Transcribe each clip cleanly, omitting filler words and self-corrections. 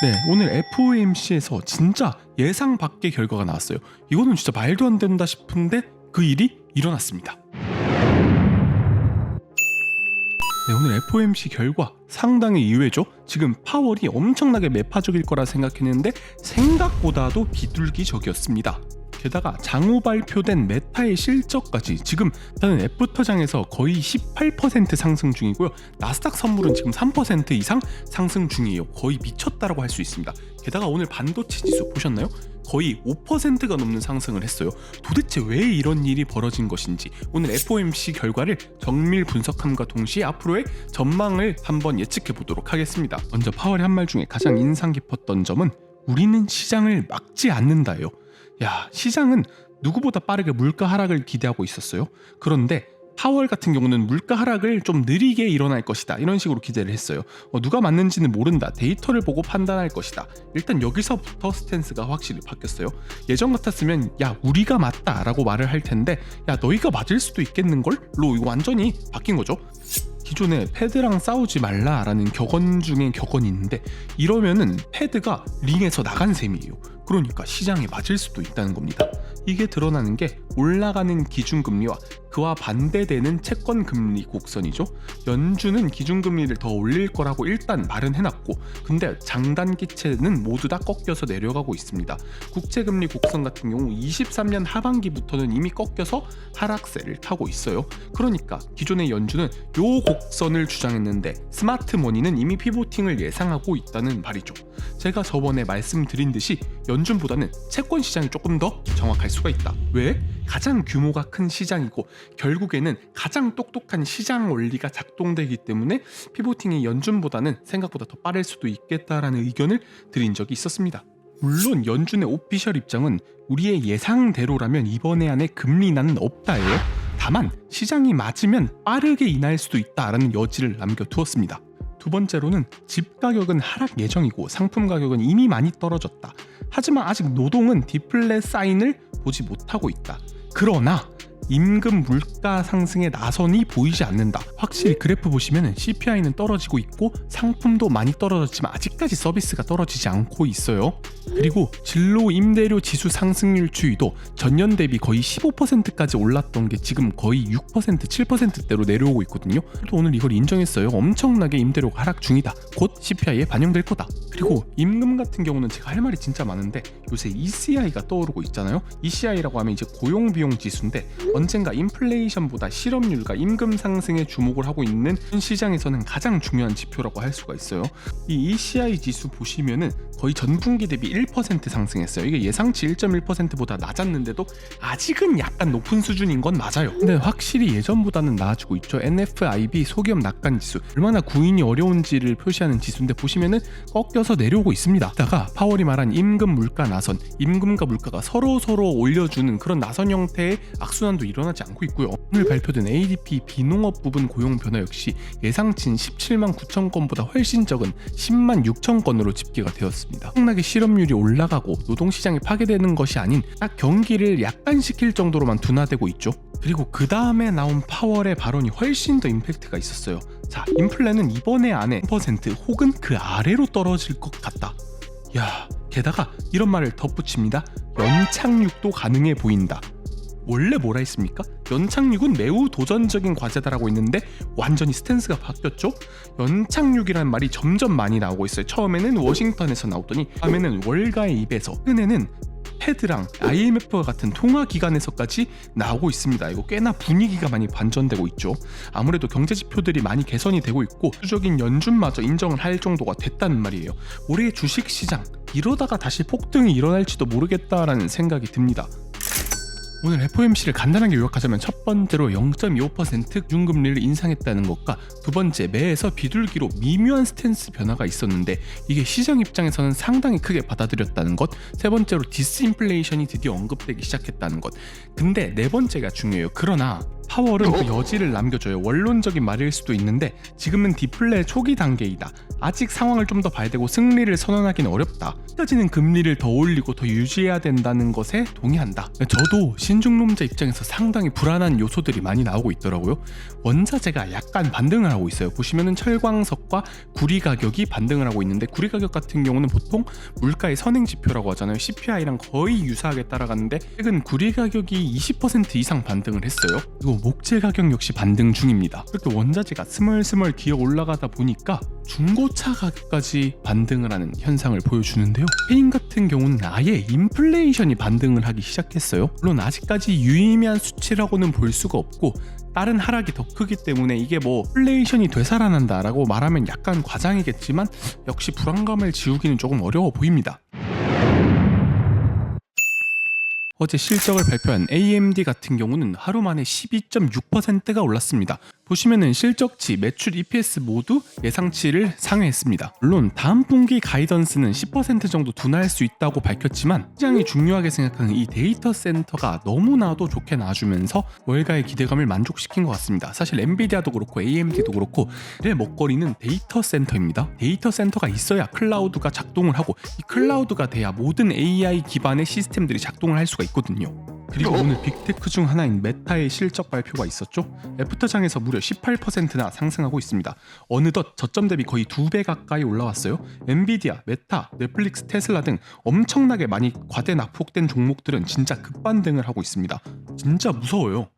네, 오늘 FOMC에서 진짜 예상 밖의 결과가 나왔어요. 이거는 진짜 말도 안 된다 싶은데 그 일이 일어났습니다. 네, 오늘 FOMC 결과 상당히 의외죠. 지금 파월이 엄청나게 매파적일 거라 생각했는데 생각보다도 비둘기적이었습니다. 게다가 장후 발표된 메타의 실적까지 지금 일단은 애프터장에서 거의 18% 상승 중이고요. 나스닥 선물은 지금 3% 이상 상승 중이에요. 거의 미쳤다라고 할 수 있습니다. 게다가 오늘 반도체 지수 보셨나요? 거의 5%가 넘는 상승을 했어요. 도대체 왜 이런 일이 벌어진 것인지 오늘 FOMC 결과를 정밀 분석함과 동시에 앞으로의 전망을 한번 예측해 보도록 하겠습니다. 먼저 파월의 한 말 중에 가장 인상 깊었던 점은 우리는 시장을 막지 않는다예요. 야, 시장은 누구보다 빠르게 물가 하락을 기대하고 있었어요. 그런데 파월 같은 경우는 물가 하락을 좀 느리게 일어날 것이다 이런 식으로 기대를 했어요. 누가 맞는지는 모른다, 데이터를 보고 판단할 것이다. 일단 여기서부터 스탠스가 확실히 바뀌었어요. 예전 같았으면 야 우리가 맞다 라고 말을 할 텐데 야 너희가 맞을 수도 있겠는걸? 로 완전히 바뀐 거죠. 기존에 패드랑 싸우지 말라라는 격언 중에 격언이 있는데 이러면은 패드가 링에서 나간 셈이에요. 그러니까 시장에 맞을 수도 있다는 겁니다. 이게 드러나는 게 올라가는 기준금리와 그와 반대되는 채권금리 곡선이죠. 연준은 기준금리를 더 올릴 거라고 일단 말은 해놨고 근데 장단기채는 모두 다 꺾여서 내려가고 있습니다. 국채금리 곡선 같은 경우 23년 하반기부터는 이미 꺾여서 하락세를 타고 있어요. 그러니까 기존의 연준은 요 곡선을 주장했는데 스마트머니는 이미 피보팅을 예상하고 있다는 말이죠. 제가 저번에 말씀드린 듯이 연준보다는 채권 시장이 조금 더 정확할 수가 있다. 왜? 가장 규모가 큰 시장이고 결국에는 가장 똑똑한 시장 원리가 작동되기 때문에 피보팅이 연준보다는 생각보다 더 빠를 수도 있겠다라는 의견을 드린 적이 있었습니다. 물론 연준의 오피셜 입장은 우리의 예상대로라면 이번에 안에 금리 인하는 없다예요. 다만 시장이 맞으면 빠르게 인하할 수도 있다라는 여지를 남겨두었습니다. 두 번째로는 집 가격은 하락 예정이고 상품 가격은 이미 많이 떨어졌다. 하지만 아직 노동은 디플레 사인을 보지 못하고 있다. 그러나 임금 물가 상승의 나선이 보이지 않는다. 확실히 그래프 보시면 CPI는 떨어지고 있고 상품도 많이 떨어졌지만 아직까지 서비스가 떨어지지 않고 있어요. 그리고 진로 임대료 지수 상승률 추이도 전년 대비 거의 15%까지 올랐던 게 지금 거의 6%, 7%대로 내려오고 있거든요. 또 오늘 이걸 인정했어요. 엄청나게 임대료가 하락 중이다. 곧 CPI에 반영될 거다. 그리고 임금 같은 경우는 제가 할 말이 진짜 많은데 요새 ECI가 떠오르고 있잖아요. ECI라고 하면 이제 고용비용 지수인데 언젠가 인플레이션보다 실업률과 임금 상승에 주목을 하고 있는 시장에서는 가장 중요한 지표라고 할 수가 있어요. 이 ECI 지수 보시면은 거의 전분기 대비 1% 상승했어요. 이게 예상치 1.1%보다 낮았는데도 아직은 약간 높은 수준인 건 맞아요. 근데 확실히 예전보다는 나아지고 있죠. NFIB 소기업 낙관 지수 얼마나 구인이 어려운지를 표시하는 지수인데 보시면은 꺾여서 내려오고 있습니다. 다가 파월이 말한 임금 물가 나선, 임금과 물가가 서로 올려주는 그런 나선 형태의 악순환도 일어나지 않고 있고요. 오늘 발표된 ADP 비농업 부분 고용 변화 역시 예상치인 17만 9천 건보다 훨씬 적은 10만 6천 건으로 집계가 되었습니다. 엄청나게 실업률이 올라가고 노동시장이 파괴되는 것이 아닌 딱 경기를 약간시킬 정도로만 둔화되고 있죠. 그리고 그 다음에 나온 파월의 발언이 훨씬 더 임팩트가 있었어요. 자, 인플레는 이번에 안에 1% 혹은 그 아래로 떨어질 것 같다. 야, 게다가 이런 말을 덧붙입니다. 연착륙도 가능해 보인다. 원래 뭐라 했습니까? 연착륙은 매우 도전적인 과제다라고 했는데 완전히 스탠스가 바뀌었죠? 연착륙이라는 말이 점점 많이 나오고 있어요. 처음에는 워싱턴에서 나오더니 다음에는 월가의 입에서, 최근에는 패드랑 IMF와 같은 통화기관에서까지 나오고 있습니다. 이거 꽤나 분위기가 많이 반전되고 있죠. 아무래도 경제 지표들이 많이 개선이 되고 있고 수적인 연준마저 인정을 할 정도가 됐다는 말이에요. 올해 주식시장 이러다가 다시 폭등이 일어날지도 모르겠다라는 생각이 듭니다. 오늘 FOMC를 간단하게 요약하자면 첫 번째로 0.25% 기준금리를 인상했다는 것과 두 번째 매에서 비둘기로 미묘한 스탠스 변화가 있었는데 이게 시장 입장에서는 상당히 크게 받아들였다는 것, 세 번째로 디스인플레이션이 드디어 언급되기 시작했다는 것. 근데 네 번째가 중요해요. 그러나 파월은 그 여지를 남겨줘요. 원론적인 말일 수도 있는데 지금은 디플레 초기 단계이다. 아직 상황을 좀 더 봐야 되고 승리를 선언하기는 어렵다. 까지는 금리를 더 올리고 더 유지해야 된다는 것에 동의한다. 저도 신중론자 입장에서 상당히 불안한 요소들이 많이 나오고 있더라고요. 원자재가 약간 반등을 하고 있어요. 보시면은 철광석과 구리 가격이 반등을 하고 있는데, 구리 가격 같은 경우는 보통 물가의 선행 지표라고 하잖아요. CPI랑 거의 유사하게 따라가는데 최근 구리 가격이 20% 이상 반등을 했어요. 그리고 목재 가격 역시 반등 중입니다. 이렇게 원자재가 스멀스멀 기어 올라가다 보니까 중고차 가격까지 반등을 하는 현상을 보여주는데요. 스페인 같은 경우는 아예 인플레이션이 반등을 하기 시작했어요. 물론 아직까지 유의미한 수치라고는 볼 수가 없고 다른 하락이 더 크기 때문에 이게 뭐 인플레이션이 되살아난다라고 말하면 약간 과장이겠지만 역시 불안감을 지우기는 조금 어려워 보입니다. 어제 실적을 발표한 AMD 같은 경우는 하루 만에 12.6%가 올랐습니다. 보시면은 실적치, 매출, EPS 모두 예상치를 상회했습니다. 물론 다음 분기 가이던스는 10% 정도 둔화할 수 있다고 밝혔지만 시장이 중요하게 생각하는 이 데이터 센터가 너무나도 좋게 나와주면서 월가의 기대감을 만족시킨 것 같습니다. 사실 엔비디아도 그렇고 AMD도 그렇고 내 먹거리는 데이터 센터입니다. 데이터 센터가 있어야 클라우드가 작동을 하고, 이 클라우드가 돼야 모든 AI 기반의 시스템들이 작동을 할 수가 있거든요. 그리고 오늘 빅테크 중 하나인 메타의 실적 발표가 있었죠. 애프터장에서 무려 18%나 상승하고 있습니다. 어느덧 저점 대비 거의 2배 가까이 올라왔어요. 엔비디아, 메타, 넷플릭스, 테슬라 등 엄청나게 많이 과대 낙폭된 종목들은 진짜 급반등을 하고 있습니다. 진짜 무서워요.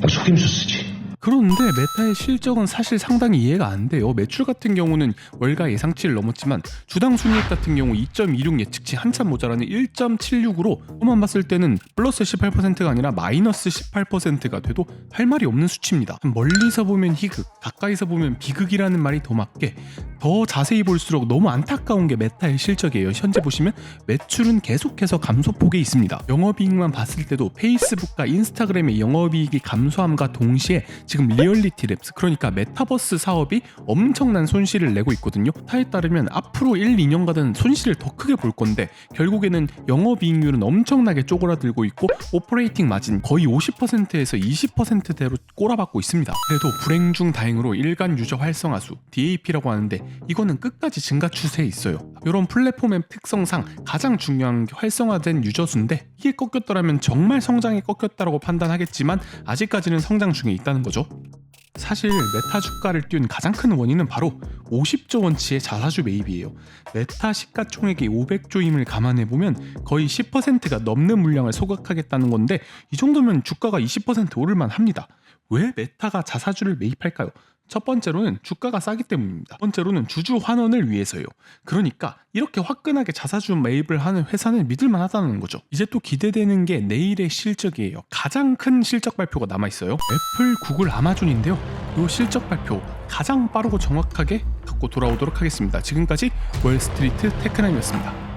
속임수 쓰지. 그런데 메타의 실적은 사실 상당히 이해가 안 돼요. 매출 같은 경우는 월가 예상치를 넘었지만 주당 순이익 같은 경우 2.26 예측치 한참 모자라는 1.76으로 그만 봤을 때는 플러스 18%가 아니라 마이너스 18%가 돼도 할 말이 없는 수치입니다. 멀리서 보면 희극, 가까이서 보면 비극이라는 말이 더 맞게, 더 자세히 볼수록 너무 안타까운 게 메타의 실적이에요. 현재 보시면 매출은 계속해서 감소폭에 있습니다. 영업이익만 봤을 때도 페이스북과 인스타그램의 영업이익이 감소함과 동시에 지금 리얼리티 랩스, 그러니까 메타버스 사업이 엄청난 손실을 내고 있거든요. 타에 따르면 앞으로 1, 2년간은 손실을 더 크게 볼 건데 결국에는 영업이익률은 엄청나게 쪼그라들고 있고 오퍼레이팅 마진 거의 50%에서 20%대로 꼬라박고 있습니다. 그래도 불행 중 다행으로 일간 유저 활성화수 DAP라고 하는데 이거는 끝까지 증가 추세에 있어요. 이런 플랫폼의 특성상 가장 중요한 게 활성화된 유저 수인데 이게 꺾였더라면 정말 성장이 꺾였다고 판단하겠지만 아직까지는 성장 중에 있다는 거죠. 사실 메타 주가를 띄운 가장 큰 원인은 바로 50조 원치의 자사주 매입이에요. 메타 시가총액이 500조임을 감안해보면 거의 10%가 넘는 물량을 소각하겠다는 건데 이 정도면 주가가 20% 오를만 합니다. 왜 메타가 자사주를 매입할까요? 첫 번째로는 주가가 싸기 때문입니다. 두 번째로는 주주 환원을 위해서요. 그러니까 이렇게 화끈하게 자사주 매입을 하는 회사는 믿을만 하다는 거죠. 이제 또 기대되는 게 내일의 실적이에요. 가장 큰 실적 발표가 남아있어요. 애플, 구글, 아마존인데요. 이 실적 발표 가장 빠르고 정확하게 갖고 돌아오도록 하겠습니다. 지금까지 월스트리트 테크나인이었습니다.